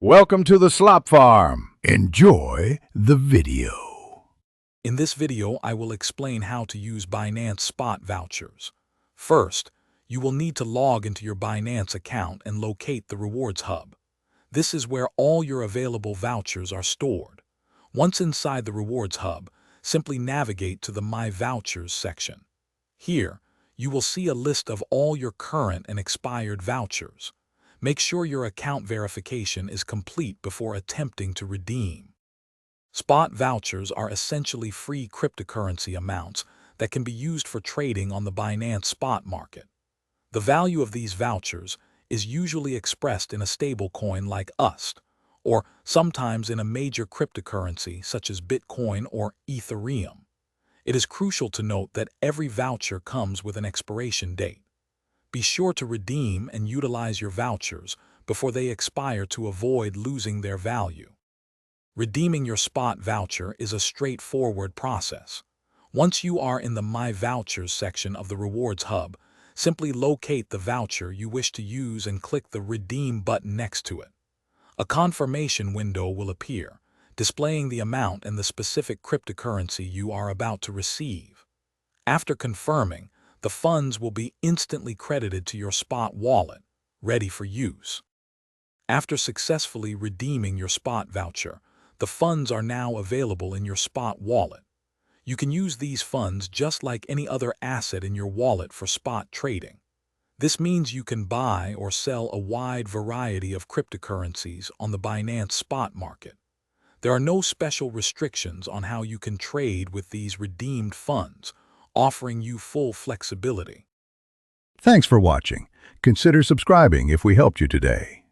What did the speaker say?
Welcome to the Slop Farm. Enjoy the video. In this video, I will explain how to use Binance spot vouchers. First, you will need to log into your Binance account and locate the Rewards Hub. This is where all your available vouchers are stored. Once inside the Rewards Hub, simply navigate to the My Vouchers section. Here, you will see a list of all your current and expired vouchers. Make sure your account verification is complete before attempting to redeem. Spot vouchers are essentially free cryptocurrency amounts that can be used for trading on the Binance spot market. The value of these vouchers is usually expressed in a stable coin like USD, or sometimes in a major cryptocurrency such as Bitcoin or Ethereum. It is crucial to note that every voucher comes with an expiration date. Be sure to redeem and utilize your vouchers before they expire to avoid losing their value. Redeeming your spot voucher is a straightforward process. Once you are in the My Vouchers section of the Rewards Hub, simply locate the voucher you wish to use and click the Redeem button next to it. A confirmation window will appear, displaying the amount and the specific cryptocurrency you are about to receive. After confirming, the funds will be instantly credited to your spot wallet, ready for use. After successfully redeeming your spot voucher, the funds are now available in your spot wallet. You can use these funds just like any other asset in your wallet for spot trading. This means you can buy or sell a wide variety of cryptocurrencies on the Binance spot market. There are no special restrictions on how you can trade with these redeemed funds, offering you full flexibility. Thanks for watching. Consider subscribing if we helped you today.